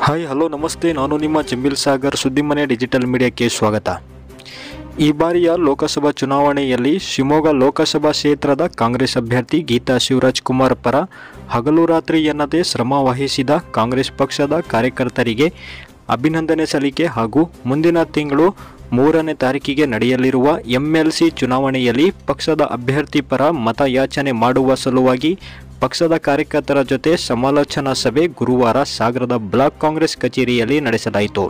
Hi hello ನಮಸ್ತೆ, ನಾನು ನಿಮ್ಮ ಜಂಬಿಲ್ ಸಾಗರ್ ಸುದ್ದಿಮನೆ ಡಿಜಿಟಲ್ ಮೀಡಿಯಾಕ್ಕೆ ಸ್ವಾಗತ. ಈ ಬಾರಿಯ ಲೋಕಸಭಾ ಚುನಾವಣೆಯಲ್ಲಿ ಶಿವಮೊಗ್ಗ ಲೋಕಸಭಾ ಕ್ಷೇತ್ರದ ಕಾಂಗ್ರೆಸ್ ಅಭ್ಯರ್ಥಿ ಗೀತಾ ಶಿವರಾಜ್ ಕುಮಾರ್ ಪರ ಹಗಲು ರಾತ್ರಿ ಎನ್ನದೇ ಶ್ರಮ ವಹಿಸಿದ ಕಾಂಗ್ರೆಸ್ ಪಕ್ಷದ ಕಾರ್ಯಕರ್ತರಿಗೆ ಅಭಿನಂದನೆ ಸಲ್ಲಿಕೆ ಹಾಗೂ ಮುಂದಿನ ತಿಂಗಳು 3ನೇ ತಾರೀಕಿಗೆ ನಡೆಯಲಿರುವ MLC ಚುನಾವಣೆಯಲ್ಲಿ ಪಕ್ಷದ ಅಭ್ಯರ್ಥಿ ಪರ ಮತಯಾಚನೆ ಮಾಡುವ ಸಲುವಾಗಿ ಪಕ್ಷದ ಕಾರ್ಯಕರ್ತರ ಜೊತೆ ಸಮಾಲೋಚನಾ ಸಭೆ ಗುರುವಾರ ಸಾಗರದ ಬ್ಲಾಕ್ ಕಾಂಗ್ರೆಸ್ ಕಚೇರಿಯಲ್ಲಿ ನಡೆಸಲಾಯಿತು.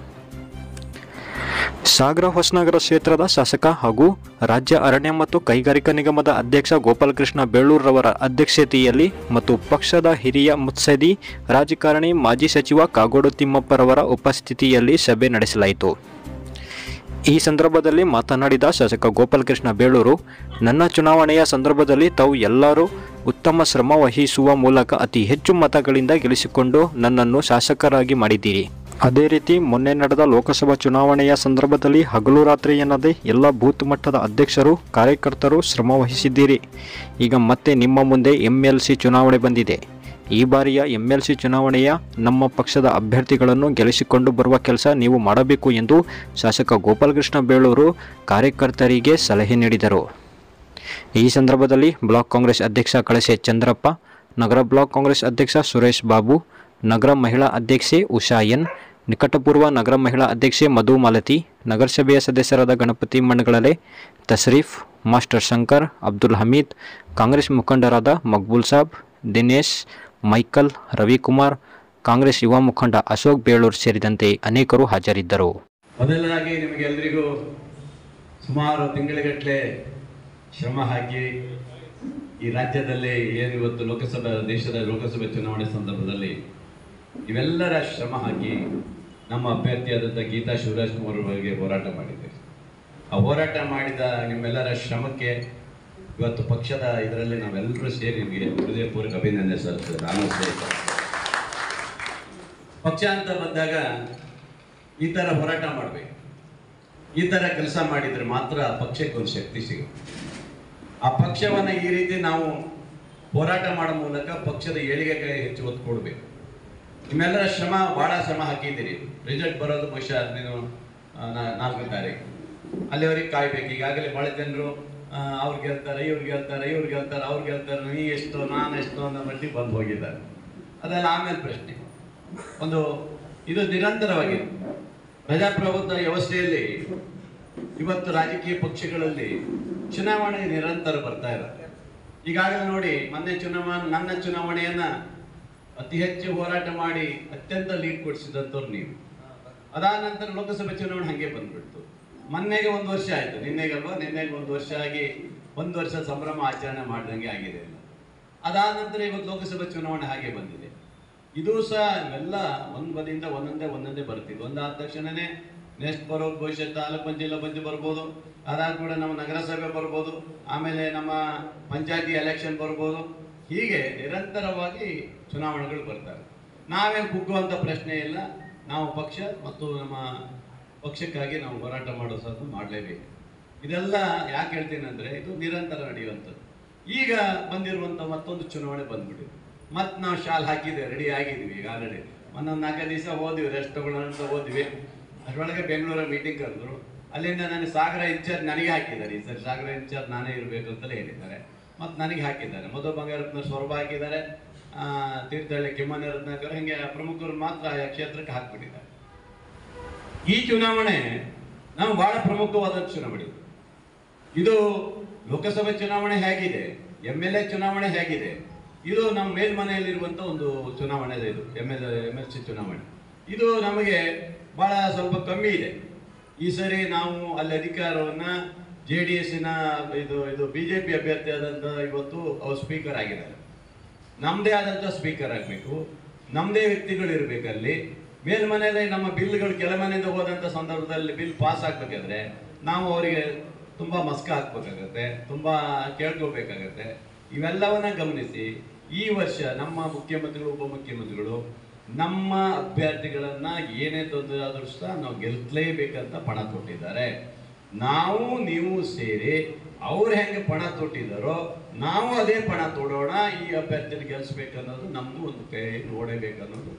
ಸಾಗರ ಹೊಸನಗರ ಕ್ಷೇತ್ರದ ಶಾಸಕ ಹಾಗೂ ರಾಜ್ಯ ಅರಣ್ಯ ಮತ್ತು ಕೈಗಾರಿಕಾ ನಿಗಮದ ಅಧ್ಯಕ್ಷ ಗೋಪಾಲಕೃಷ್ಣ ಬೇಳೂರವರ ಅಧ್ಯಕ್ಷತೆಯಲ್ಲಿ ಮತ್ತು ಪಕ್ಷದ ಹಿರಿಯ ಮುತ್ಸದಿ ರಾಜಕಾರಣಿ ಮಾಜಿ ಸಚಿವ ಕಾಗೋಡು ತಿಮ್ಮಪ್ಪರವರ ಉಪಸ್ಥಿತಿಯಲ್ಲಿ ಸಭೆ ನಡೆಸಲಾಯಿತು. ಈ ಸಂದರ್ಭದಲ್ಲಿ ಮಾತನಾಡಿದ ಶಾಸಕ ಗೋಪಾಲಕೃಷ್ಣ ಬೇಳೂರು, ನನ್ನ ಚುನಾವಣೆಯ ಸಂದರ್ಭದಲ್ಲಿ ತಾವು ಎಲ್ಲರೂ ಉತ್ತಮ ಶ್ರಮ ವಹಿಸುವ ಮೂಲಕ ಅತಿ ಹೆಚ್ಚು ಮತಗಳಿಂದ ಗೆಲ್ಲಿಸಿಕೊಂಡು ನನ್ನನ್ನು ಶಾಸಕರಾಗಿ ಮಾಡಿದ್ದೀರಿ. ಅದೇ ರೀತಿ ಮೊನ್ನೆ ನಡೆದ ಲೋಕಸಭಾ ಚುನಾವಣೆಯ ಸಂದರ್ಭದಲ್ಲಿ ಹಗಲು ರಾತ್ರಿ ಎನ್ನದೇ ಎಲ್ಲ ಬೂತ್ ಮಟ್ಟದ ಅಧ್ಯಕ್ಷರು ಕಾರ್ಯಕರ್ತರು ಶ್ರಮ ವಹಿಸಿದ್ದೀರಿ. ಈಗ ಮತ್ತೆ ನಿಮ್ಮ ಮುಂದೆ MLC ಚುನಾವಣೆ ಬಂದಿದೆ. ಈ ಬಾರಿಯ MLC ಚುನಾವಣೆಯ ನಮ್ಮ ಪಕ್ಷದ ಅಭ್ಯರ್ಥಿಗಳನ್ನು ಗೆಲ್ಲಿಸಿಕೊಂಡು ಬರುವ ಕೆಲಸ ನೀವು ಮಾಡಬೇಕು ಎಂದು ಶಾಸಕ ಗೋಪಾಲಕೃಷ್ಣ ಬೇಳೂರು ಕಾರ್ಯಕರ್ತರಿಗೆ ಸಲಹೆ ನೀಡಿದರು. ಈ ಸಂದರ್ಭದಲ್ಲಿ ಬ್ಲಾಕ್ ಕಾಂಗ್ರೆಸ್ ಅಧ್ಯಕ್ಷ ಕಳಸೆ ಚಂದ್ರಪ್ಪ, ನಗರ ಬ್ಲಾಕ್ ಕಾಂಗ್ರೆಸ್ ಅಧ್ಯಕ್ಷ ಸುರೇಶ್ ಬಾಬು, ನಗರ ಮಹಿಳಾ ಅಧ್ಯಕ್ಷೆ ಉಷಾ ಎನ್, ನಿಕಟಪೂರ್ವ ನಗರ ಮಹಿಳಾ ಅಧ್ಯಕ್ಷೆ ಮಧು ಮಾಲತಿ, ನಗರಸಭೆಯ ಸದಸ್ಯರಾದ ಗಣಪತಿ ಮಣ್ಗಳಲೆ, ತಸ್ರೀಫ್, ಮಾಸ್ಟರ್ ಶಂಕರ್, ಅಬ್ದುಲ್ ಹಮೀದ್, ಕಾಂಗ್ರೆಸ್ ಮುಖಂಡರಾದ ಮಕ್ಬೂಲ್ ಸಾಬ್, ದಿನೇಶ್, ಮೈಕಲ್, ರವಿಕುಮಾರ್, ಕಾಂಗ್ರೆಸ್ ಯುವ ಮುಖಂಡ ಅಶೋಕ್ ಬೇಳೂರು ಸೇರಿದಂತೆ ಅನೇಕರು ಹಾಜರಿದ್ದರು. ಮೊದಲನಾಗಿ ನಿಮಗೆಲ್ಲರಿಗೂ ಸುಮಾರು ತಿಂಗಳಗಟ್ಟಲೆ ಶ್ರಮ ಹಾಕಿ ಈ ರಾಜ್ಯದಲ್ಲಿ ಏನಿವತ್ತು ದೇಶದ ಲೋಕಸಭೆ ಚುನಾವಣೆ ಸಂದರ್ಭದಲ್ಲಿ ಇವೆಲ್ಲರ ಶ್ರಮ ಹಾಕಿ ನಮ್ಮ ಅಭ್ಯರ್ಥಿಯಾದಂಥ ಗೀತಾ ಶಿವರಾಜ್ ಕುಮಾರ್ ಅವರಿಗೆ ಹೋರಾಟ ಮಾಡಿದ್ದೇವೆ. ಆ ಹೋರಾಟ ಮಾಡಿದ ನಿಮ್ಮೆಲ್ಲರ ಶ್ರಮಕ್ಕೆ ಇವತ್ತು ಪಕ್ಷದ ಇದರಲ್ಲಿ ನಾವೆಲ್ಲರೂ ಸೇರಿ ನಿಮಗೆ ಹೃದಯಪೂರ್ವಕ ಅಭಿನಂದನೆ ಸಲ್ಲಿಸ್ತೇವೆ. ನಾನು ಸೇರಿ ಪಕ್ಷ ಅಂತ ಬಂದಾಗ ಈ ಥರ ಹೋರಾಟ ಮಾಡಬೇಕು, ಈ ಥರ ಕೆಲಸ ಮಾಡಿದರೆ ಮಾತ್ರ ಪಕ್ಷಕ್ಕೆ ಒಂದು ಶಕ್ತಿ ಸಿಗುತ್ತೆ. ಆ ಪಕ್ಷವನ್ನು ಈ ರೀತಿ ನಾವು ಹೋರಾಟ ಮಾಡೋ ಮೂಲಕ ಪಕ್ಷದ ಏಳಿಗೆಗೆ ಹೆಚ್ಚು ಒತ್ತು ಕೊಡಬೇಕು. ನಿಮ್ಮೆಲ್ಲರ ಶ್ರಮ, ಭಾಳ ಶ್ರಮ ಹಾಕಿದ್ದೀರಿ. ರಿಸಲ್ಟ್ ಬರೋದು ಬಹುಶಃ ನೀನು 4ನೇ ತಾರೀಕು, ಅಲ್ಲಿವರೆಗೆ ಕಾಯ್ಬೇಕು. ಈಗಾಗಲೇ ಭಾಳ ಜನರು ಅವ್ರು ಗೆಲ್ತಾರೆ, ಇವ್ರು ಗೆಲ್ತಾರೆ, ಇವ್ರು ಗೆಲ್ತಾರೆ, ಅವ್ರು ಗೆಲ್ತಾರೆ, ನೀ ಎಷ್ಟು ನಾನು ಎಷ್ಟು ಅನ್ನೋ ಮಟ್ಟಿಗೆ ಬಂದು ಹೋಗಿದ್ದಾರೆ. ಅದೆಲ್ಲ ಆಮೇಲೆ ಪ್ರಶ್ನೆ. ಇದು ನಿರಂತರವಾಗಿ ಪ್ರಜಾಪ್ರಭುತ್ವ ವ್ಯವಸ್ಥೆಯಲ್ಲಿ ಇವತ್ತು ರಾಜಕೀಯ ಪಕ್ಷಗಳಲ್ಲಿ ಚುನಾವಣೆ ನಿರಂತರ ಬರ್ತಾ ಇರುತ್ತೆ. ಈಗಾಗಲೇ ನೋಡಿ, ನನ್ನ ಚುನಾವಣೆಯನ್ನ ಅತಿ ಹೆಚ್ಚು ಹೋರಾಟ ಮಾಡಿ ಅತ್ಯಂತ ಲೀಡ್ ಕೊಡಿಸಿದಂಥವ್ರು ನೀವು. ಅದಾದ ನಂತರ ಲೋಕಸಭೆ ಚುನಾವಣೆ ಹಾಗೆ ಬಂದ್ಬಿಡ್ತು. ಮೊನ್ನೆಗೆ 1 ವರ್ಷ ಆಯಿತು, ನಿನ್ನೆಗೆ 1 ವರ್ಷ ಆಗಿ 1 ವರ್ಷ ಸಂಭ್ರಮ ಆಚರಣೆ ಮಾಡಿದಂಗೆ ಆಗಿದೆ. ಅದಾದ ನಂತರ ಇವತ್ತು ಲೋಕಸಭೆ ಚುನಾವಣೆ ಹಾಗೆ ಬಂದಿದೆ. ಇದು ಸಹ ಇವೆಲ್ಲ ಒಂದು ಬದಿಯಿಂದ ಒಂದೊಂದೇ ಬರ್ತಿದ್ವು. ಒಂದಾದ ತಕ್ಷಣನೇ ನೆಕ್ಸ್ಟ್ ಬರೋದು ಬಹುಶಃ ತಾಲೂಕು ಜಿಲ್ಲಾ ಪಂಚಾಯತ್ ಬರ್ಬೋದು, ಅದಾದ ಕೂಡ ನಮ್ಮ ನಗರಸಭೆ ಬರ್ಬೋದು, ಆಮೇಲೆ ನಮ್ಮ ಪಂಚಾಯತಿ ಎಲೆಕ್ಷನ್ ಬರ್ಬೋದು. ಹೀಗೆ ನಿರಂತರವಾಗಿ ಚುನಾವಣೆಗಳು ಬರ್ತಾರೆ. ನಾವೇ ಕುಗ್ಗುವಂಥ ಪ್ರಶ್ನೆ ಇಲ್ಲ. ನಾವು ಪಕ್ಷ ಮತ್ತು ನಮ್ಮ ಪಕ್ಷಕ್ಕಾಗಿ ನಾವು ಹೋರಾಟ ಮಾಡೋದು ಮಾಡಲೇಬೇಕು. ಇದೆಲ್ಲ ಯಾಕೆ ಹೇಳ್ತೀನಿ ಅಂದರೆ, ಇದು ನಿರಂತರ ನಡೆಯುವಂಥದ್ದು. ಈಗ ಬಂದಿರುವಂಥ ಮತ್ತೊಂದು ಚುನಾವಣೆ ಬಂದ್ಬಿಟ್ಟಿದೆ. ಮತ್ತು ನಾವು ಶಾಲ್ ಹಾಕಿದ್ದೇವೆ, ರೆಡಿ ಆಗಿದ್ದೀವಿ. ಈಗ ಆಲ್ರೆಡಿ 4 ದಿವಸ ಹೋದ್ವಿ, ರೆಸ್ಟ್ ತಗೊಳ್ಳೋಣ ಅಂತ ಹೋದ್ವಿ. ಅದರೊಳಗೆ ಬೆಂಗಳೂರ ಮೀಟಿಂಗ್ ಕರೆದ್ರು. ಅಲ್ಲಿಂದ ನನಗೆ ಸಾಗರ ಇನ್ಚಾರ್ಜ್ ನನಗೆ ಹಾಕಿದ್ದಾರೆ. ಈ ಸರಿ ಸಾಗರ ಇನ್ಚಾರ್ಜ್ ನಾನೇ ಇರಬೇಕು ಅಂತಲೇ ಹೇಳಿದ್ದಾರೆ. ಮತ್ತು ನನಗೆ ಹಾಕಿದ್ದಾರೆ. ಮಧು ಬಂಗಾರಪ್ಪನ ಸ್ವರ್ಭ ಹಾಕಿದ್ದಾರೆ, ತೀರ್ಥಹಳ್ಳಿ ಕಿಮ್ಮನೆ ರತ್ನಾಕರ್, ಹೀಗೆ ಪ್ರಮುಖರು ಮಾತ್ರ ಆ ಕ್ಷೇತ್ರಕ್ಕೆ ಹಾಕಿಬಿಟ್ಟಿದ್ದಾರೆ. ಈ ಚುನಾವಣೆ ನಾವು ಬಹಳ ಪ್ರಮುಖವಾದ ಚುನಾವಣೆ. ಇದು ಲೋಕಸಭೆ ಚುನಾವಣೆ ಹೇಗಿದೆ, MLA ಚುನಾವಣೆ ಹೇಗಿದೆ, ಇದು ನಮ್ಮ ಮೇಲ್ಮನೆಯಲ್ಲಿರುವಂಥ ಒಂದು ಚುನಾವಣೆ. ಇದು MLC ಚುನಾವಣೆ. ಇದು ನಮಗೆ ಭಾಳ ಸ್ವಲ್ಪ ಕಮ್ಮಿ ಇದೆ. ಈ ಸರಿ ನಾವು ಅಲ್ಲಿ ಅಧಿಕಾರವನ್ನು JDSನ ಇದು BJP ಅಭ್ಯರ್ಥಿ ಆದಂಥ ಇವತ್ತು ಅವ್ರು ಸ್ಪೀಕರ್ ಆಗಿದ್ದಾರೆ. ನಮ್ಮದೇ ಆದಂಥ ಸ್ಪೀಕರ್ ಆಗಬೇಕು, ನಮ್ಮದೇ ವ್ಯಕ್ತಿಗಳು ಇರಬೇಕಲ್ಲಿ. ಮೇಲ್ಮನೆಯಲ್ಲಿ ನಮ್ಮ ಬಿಲ್ಗಳು ಕೆಳಮನೆಯಿಂದ ಹೋದಂಥ ಸಂದರ್ಭದಲ್ಲಿ ಬಿಲ್ ಪಾಸ್ ಆಗಬೇಕಾದ್ರೆ ನಾವು ಅವರಿಗೆ ತುಂಬ ಮಸ್ಕ ಹಾಕ್ಬೇಕಾಗತ್ತೆ, ತುಂಬ ಕೇಳ್ಕೋಬೇಕಾಗತ್ತೆ. ಇವೆಲ್ಲವನ್ನ ಗಮನಿಸಿ ಈ ವರ್ಷ ನಮ್ಮ ಮುಖ್ಯಮಂತ್ರಿಗಳು, ಉಪಮುಖ್ಯಮಂತ್ರಿಗಳು ನಮ್ಮ ಅಭ್ಯರ್ಥಿಗಳನ್ನು ಏನೇ ತೊಂದರೆ ಆದರೂ ಸಹ ನಾವು ಗೆಲ್ಲಲೇಬೇಕಂತ ಪಣ ತೊಟ್ಟಿದ್ದಾರೆ. ನಾವು ನೀವು ಸೇರಿ ಅವ್ರು ಹೆಂಗೆ ಪಣ ತೊಟ್ಟಿದ್ದಾರೋ ನಾವು ಅದೇ ಪಣ ತೊಡೋಣ. ಈ ಅಭ್ಯರ್ಥಿನ ಗೆಲ್ಲಿಸ್ಬೇಕನ್ನೋದು ನಮ್ಮದು ಒಂದು ಕೈ ನೋಡಬೇಕನ್ನೋದು